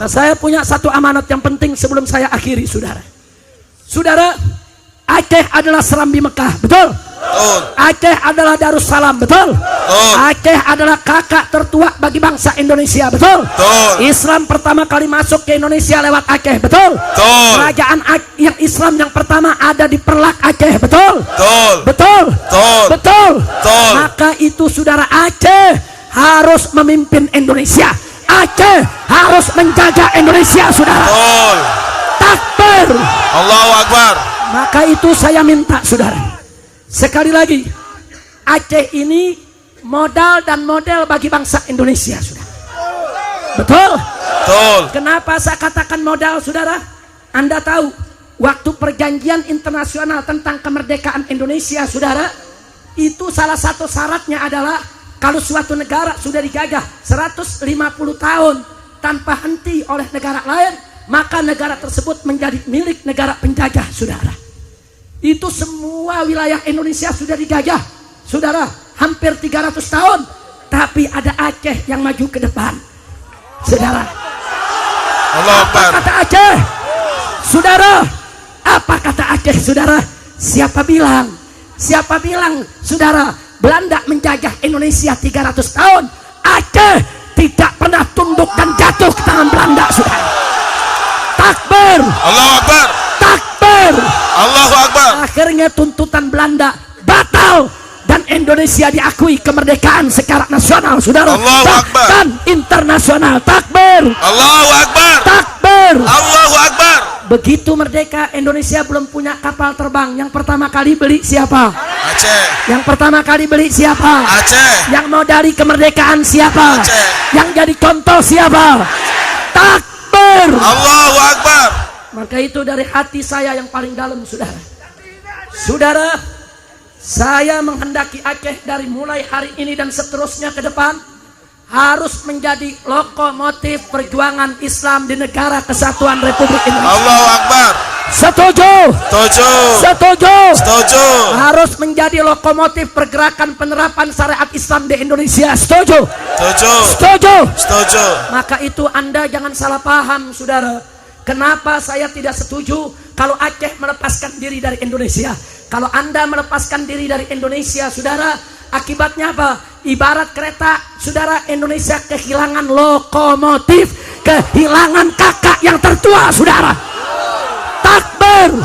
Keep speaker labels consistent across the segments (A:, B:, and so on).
A: Nah, saya punya satu amanat yang penting sebelum saya akhiri, saudara. Saudara, Aceh adalah Serambi Mekah, betul?
B: Betul.
A: Aceh adalah Darussalam, betul?
B: Betul.
A: Aceh adalah kakak tertua bagi bangsa Indonesia, betul?
B: Betul.
A: Islam pertama kali masuk ke Indonesia lewat Aceh, betul?
B: Betul.
A: Kerajaan yang Islam yang pertama ada di Perlak, Aceh, betul?
B: Betul.
A: Betul?
B: Betul.
A: Betul?
B: Betul.
A: Maka itu saudara, Aceh harus memimpin Indonesia. Aceh harus menjaga Indonesia, saudara.
B: Betul.
A: Takbir.
B: Allahu Akbar.
A: Maka itu saya minta, saudara, sekali lagi, Aceh ini modal dan model bagi bangsa Indonesia, saudara. Betul?
B: Betul.
A: Kenapa saya katakan modal, saudara? Anda tahu, waktu perjanjian internasional tentang kemerdekaan Indonesia, saudara, itu salah satu syaratnya adalah kalau suatu negara sudah dijajah 150 tahun tanpa henti oleh negara lain, maka negara tersebut menjadi milik negara penjajah, saudara. Itu semua wilayah Indonesia sudah dijajah, saudara, hampir 300 tahun. Tapi ada Aceh yang maju ke depan, saudara.
B: Allahu Akbar.
A: Apa kata Aceh, saudara? Apa kata Aceh, saudara? Siapa bilang, saudara, Belanda menjajah Indonesia 300 tahun, Aceh tidak pernah tunduk dan jatuh ke tangan Belanda, saudara. Takbir.
B: Allahu Akbar.
A: Takbir.
B: Allahu Akbar.
A: Akhirnya tuntutan Belanda batal dan Indonesia diakui kemerdekaan secara nasional, saudara.
B: Allahu Akbar.
A: Dan internasional. Takbir.
B: Allahu Akbar.
A: Takbir.
B: Allahu Akbar.
A: Begitu merdeka, Indonesia belum punya kapal terbang. Yang pertama kali beli siapa?
B: Aceh.
A: Yang pertama kali beli siapa?
B: Aceh.
A: Yang mau dari kemerdekaan siapa?
B: Aceh.
A: Yang jadi contoh siapa? Takbir.
B: Allahu Akbar.
A: Maka itu dari hati saya yang paling dalam, saudara. Saudara, saya menghendaki Aceh dari mulai hari ini dan seterusnya ke depan harus menjadi lokomotif perjuangan Islam di negara kesatuan Republik Indonesia.
B: Allahu Akbar.
A: Setuju?
B: Setuju.
A: Setuju?
B: Setuju.
A: Harus menjadi lokomotif pergerakan penerapan syariat Islam di Indonesia. Setuju?
B: Setuju.
A: Setuju?
B: Setuju.
A: Maka itu Anda jangan salah paham, saudara. Kenapa saya tidak setuju kalau Aceh melepaskan diri dari Indonesia? Kalau Anda melepaskan diri dari Indonesia, saudara, akibatnya apa? Ibarat kereta, saudara, Indonesia kehilangan lokomotif, kehilangan kakak yang tertua, saudara. Takbir.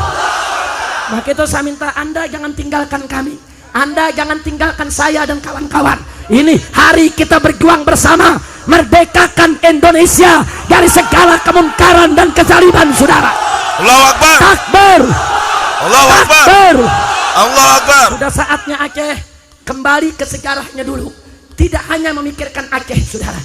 A: Maka itu saya minta Anda jangan tinggalkan kami. Anda jangan tinggalkan saya dan kawan-kawan. Ini hari kita berjuang bersama, merdekakan Indonesia dari segala kemungkaran dan kezaliman, saudara.
B: Allahu Akbar.
A: Takbir.
B: Allahu Akbar.
A: Takbir.
B: Allahu Akbar.
A: Sudah saatnya Aceh kembali ke sejarahnya dulu. Tidak hanya memikirkan Aceh, saudara.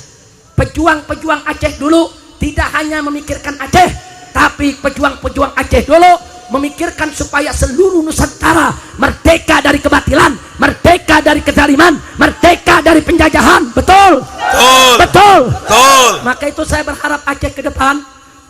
A: Pejuang-pejuang Aceh dulu tidak hanya memikirkan Aceh, tapi pejuang-pejuang Aceh dulu memikirkan supaya seluruh Nusantara merdeka dari kebatilan, merdeka dari kezaliman, merdeka dari penjajahan. Betul?
B: Betul.
A: Betul?
B: Betul.
A: Maka itu saya berharap Aceh ke depan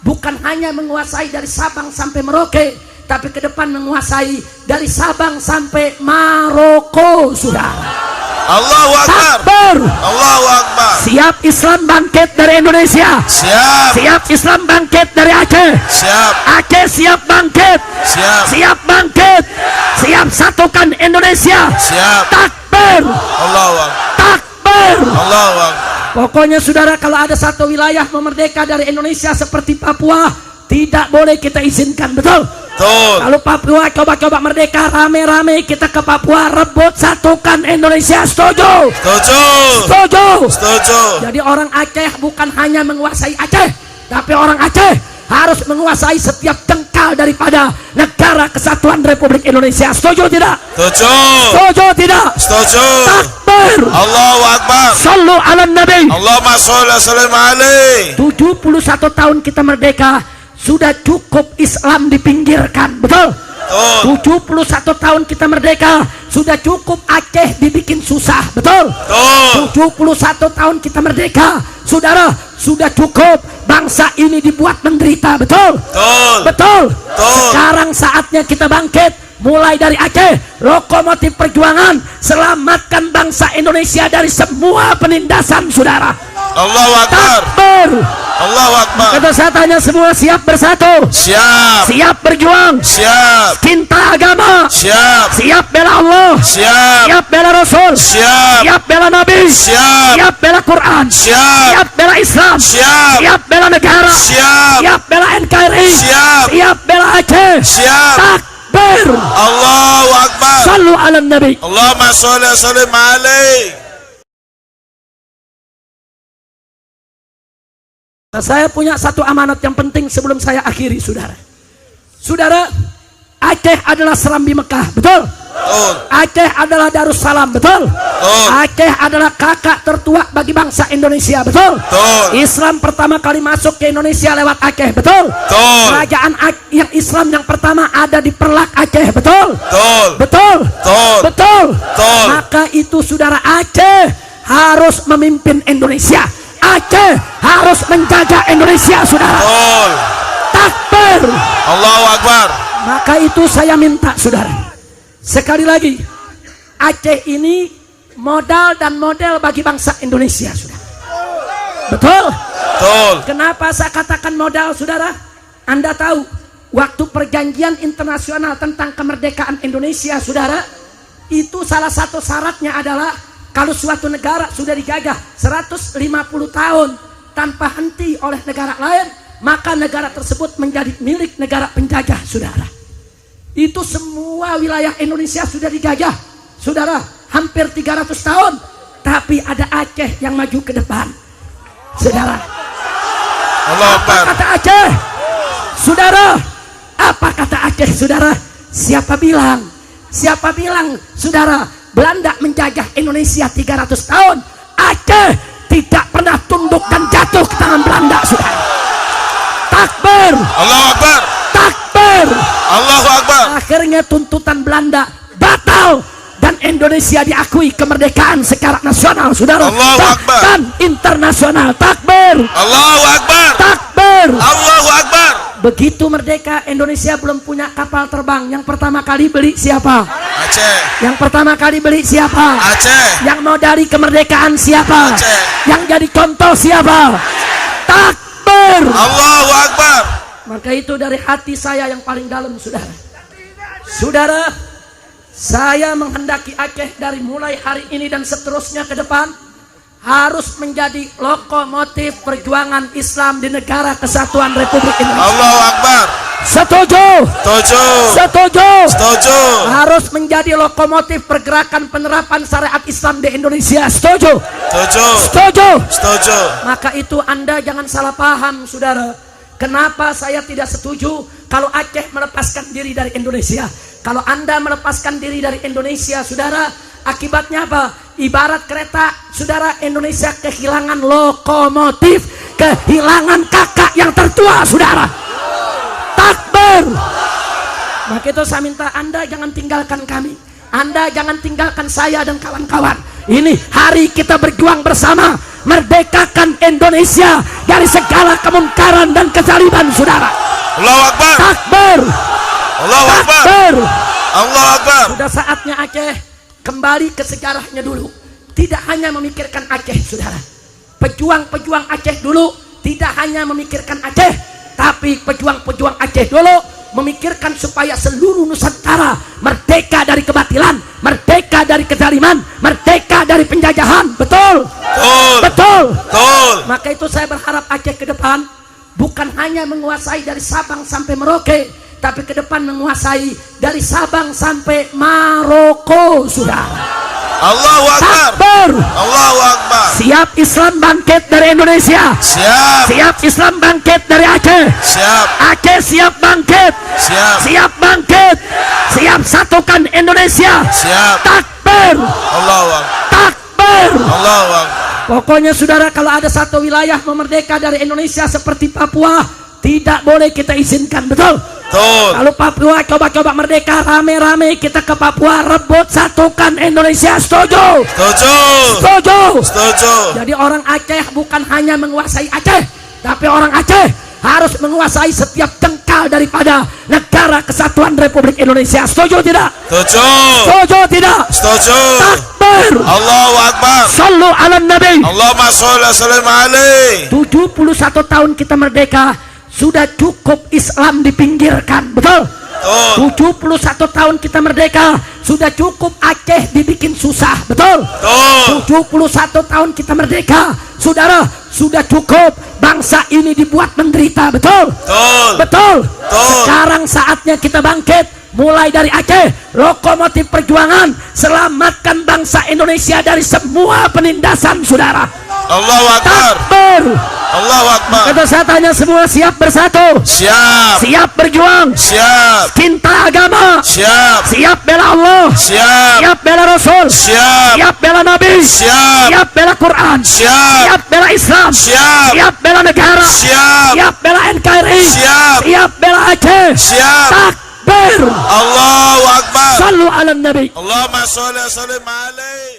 A: bukan hanya menguasai dari Sabang sampai Merauke, tapi ke depan menguasai dari Sabang sampai Maroko, saudara.
B: Allahu Akbar.
A: Takbir.
B: Allahu Akbar.
A: Siap Islam bangkit dari Indonesia.
B: Siap.
A: Siap Islam bangkit dari Aceh.
B: Siap.
A: Aceh siap bangkit.
B: Siap.
A: Siap bangkit. Siap satukan Indonesia.
B: Siap.
A: Takbir.
B: Allahu Akbar.
A: Takbir.
B: Allahu Akbar.
A: Pokoknya saudara, kalau ada satu wilayah memerdeka dari Indonesia seperti Papua, tidak boleh kita izinkan, betul?
B: Betul.
A: Kalau Papua coba-coba merdeka, rame-rame kita ke Papua, rebut satukan Indonesia. Setuju?
B: Setuju.
A: Setuju?
B: Setuju.
A: Jadi orang Aceh bukan hanya menguasai Aceh, tapi orang Aceh harus menguasai setiap jengkal daripada negara kesatuan Republik Indonesia. Setuju tidak?
B: Setuju.
A: Setuju tidak?
B: Setuju.
A: Takbir.
B: Allahu Akbar.
A: Sallu ala Nabi.
B: Allahumma sholli wa sallim alaihi.
A: 71 tahun kita merdeka, sudah cukup Islam dipinggirkan, betul?
B: Betul.
A: 71 tahun kita merdeka, sudah cukup Aceh dibikin susah, betul?
B: Betul.
A: 71 tahun kita merdeka, saudara, sudah cukup bangsa ini dibuat menderita, betul?
B: Betul.
A: Betul?
B: Betul.
A: Sekarang saatnya kita bangkit, mulai dari Aceh, lokomotif perjuangan, selamatkan bangsa Indonesia dari semua penindasan, saudara.
B: Allahu Akbar.
A: Takbir.
B: Allahu Akbar.
A: Kata saya tanya semua, siap bersatu?
B: Siap.
A: Siap berjuang?
B: Siap.
A: Cinta agama?
B: Siap.
A: Siap bela Allah?
B: Siap.
A: Siap bela Rasul?
B: Siap.
A: Siap bela Nabi?
B: Siap.
A: Siap bela Quran?
B: Siap.
A: Siap bela Islam?
B: Siap.
A: Siap bela negara?
B: Siap.
A: Siap bela NKRI?
B: Siap.
A: Siap bela Aceh?
B: Siap.
A: Takbir.
B: Allahu Akbar.
A: Sallu ala Nabi.
B: Allahumma sholli wa sallim alaihi.
A: Nah, saya punya satu amanat yang penting sebelum saya akhiri, saudara. Saudara, Aceh adalah Serambi Mekah, betul?
B: Betul.
A: Aceh adalah Darussalam, betul?
B: Betul.
A: Aceh adalah kakak tertua bagi bangsa Indonesia, betul?
B: Betul.
A: Islam pertama kali masuk ke Indonesia lewat Aceh, betul?
B: Betul.
A: Kerajaan yang Islam yang pertama ada di Perlak, Aceh, betul?
B: Betul.
A: Betul?
B: Betul.
A: Betul?
B: Betul.
A: Maka itu saudara, Aceh harus memimpin Indonesia. Aceh harus menjaga Indonesia, saudara.
B: Betul.
A: Takbir.
B: Allahu Akbar.
A: Maka itu saya minta, saudara, sekali lagi, Aceh ini modal dan model bagi bangsa Indonesia, saudara. Betul?
B: Betul.
A: Kenapa saya katakan modal, saudara? Anda tahu, waktu perjanjian internasional tentang kemerdekaan Indonesia, saudara, itu salah satu syaratnya adalah kalau suatu negara sudah dijajah 150 tahun tanpa henti oleh negara lain, maka negara tersebut menjadi milik negara penjajah, saudara. Itu semua wilayah Indonesia sudah dijajah, saudara, hampir 300 tahun. Tapi ada Aceh yang maju ke depan, saudara.
B: Allahu Akbar.
A: Apa kata Aceh, saudara? Apa kata Aceh, saudara? Siapa bilang, saudara, Belanda menjajah Indonesia 300 tahun, Aceh tidak pernah tunduk dan jatuh ke tangan Belanda, saudara. Takbir.
B: Allahu Akbar.
A: Takbir.
B: Allahu Akbar.
A: Akhirnya tuntutan Belanda batal dan Indonesia diakui kemerdekaan secara nasional, saudara.
B: Allahu Akbar.
A: Dan internasional. Takbir.
B: Allahu Akbar.
A: Takbir.
B: Allahu Akbar.
A: Begitu merdeka, Indonesia belum punya kapal terbang. Yang pertama kali beli siapa?
B: Aceh.
A: Yang pertama kali beli siapa?
B: Aceh.
A: Yang mau dari kemerdekaan siapa?
B: Aceh.
A: Yang jadi contoh siapa? Takbir.
B: Allahu Akbar.
A: Maka itu dari hati saya yang paling dalam, saudara. Saudara, saya menghendaki Aceh dari mulai hari ini dan seterusnya ke depan harus menjadi lokomotif perjuangan Islam di negara kesatuan Republik Indonesia.
B: Allahu Akbar.
A: Setuju?
B: Setuju.
A: Setuju?
B: Setuju.
A: Harus menjadi lokomotif pergerakan penerapan syariat Islam di Indonesia. Setuju?
B: Setuju.
A: Setuju?
B: Setuju.
A: Maka itu Anda jangan salah paham, saudara. Kenapa saya tidak setuju kalau Aceh melepaskan diri dari Indonesia? Kalau Anda melepaskan diri dari Indonesia, saudara, akibatnya apa? Ibarat kereta, saudara, Indonesia kehilangan lokomotif, kehilangan kakak yang tertua, saudara. Takbir. Maka itu saya minta Anda jangan tinggalkan kami. Anda jangan tinggalkan saya dan kawan-kawan. Ini hari kita berjuang bersama, merdekakan Indonesia dari segala kemungkaran dan kezaliman, saudara.
B: Allahu Akbar.
A: Takbir.
B: Allahu Akbar.
A: Takbir.
B: Allahu Akbar.
A: Sudah saatnya Aceh kembali ke sejarahnya dulu. Tidak hanya memikirkan Aceh, saudara. Pejuang-pejuang Aceh dulu tidak hanya memikirkan Aceh, tapi pejuang-pejuang Aceh dulu memikirkan supaya seluruh Nusantara merdeka dari kebatilan, merdeka dari kezaliman, merdeka dari penjajahan. Betul?
B: Betul.
A: Betul?
B: Betul.
A: Maka itu saya berharap Aceh ke depan bukan hanya menguasai dari Sabang sampai Merauke, tapi ke depan menguasai dari Sabang sampai Maroko, saudara.
B: Allahu Akbar.
A: Takbir.
B: Allahu Akbar.
A: Siap Islam bangkit dari Indonesia.
B: Siap.
A: Siap Islam bangkit dari Aceh.
B: Siap.
A: Aceh siap bangkit.
B: Siap.
A: Siap bangkit. Siap satukan Indonesia.
B: Siap.
A: Takbir.
B: Allahu Akbar.
A: Takbir.
B: Allahu Akbar.
A: Pokoknya saudara, kalau ada satu wilayah memerdeka dari Indonesia seperti Papua, tidak boleh kita izinkan, betul?
B: Betul.
A: Kalau Papua coba-coba merdeka, rame-rame kita ke Papua, rebut satukan Indonesia. Setuju?
B: Setuju.
A: Setuju?
B: Setuju.
A: Jadi orang Aceh bukan hanya menguasai Aceh, tapi orang Aceh harus menguasai setiap jengkal daripada negara kesatuan Republik Indonesia. Setuju tidak?
B: Setuju.
A: Setuju tidak?
B: Setuju.
A: Takbir.
B: Allahu Akbar.
A: Sallu ala nabi.
B: Allahumma sholli wa sallim alaihi.
A: 71 tahun kita merdeka, sudah cukup Islam dipinggirkan, betul? 71 tahun kita merdeka, sudah cukup Aceh dibikin susah, betul? 71 tahun kita merdeka, saudara, sudah cukup bangsa ini dibuat menderita, betul? Betul. Sekarang saatnya kita bangkit, mulai dari Aceh, lokomotif perjuangan, selamatkan bangsa Indonesia dari semua penindasan, saudara.
B: Allahu Akbar.
A: Takbir.
B: Allahu Akbar.
A: Kata saya tanya semua, siap bersatu?
B: Siap.
A: Siap berjuang?
B: Siap.
A: Cinta agama?
B: Siap.
A: Siap bela Allah?
B: Siap.
A: Siap bela Rasul?
B: Siap.
A: Siap bela Nabi?
B: Siap.
A: Siap bela Quran?
B: Siap.
A: Siap bela Islam?
B: Siap.
A: Siap bela negara?
B: Siap.
A: Siap bela NKRI?
B: Siap.
A: Siap bela Aceh?
B: Siap.
A: Takbir.
B: Allahu Akbar.
A: Sallu ala nabi.
B: Allahumma sholli wa sallim alaihi.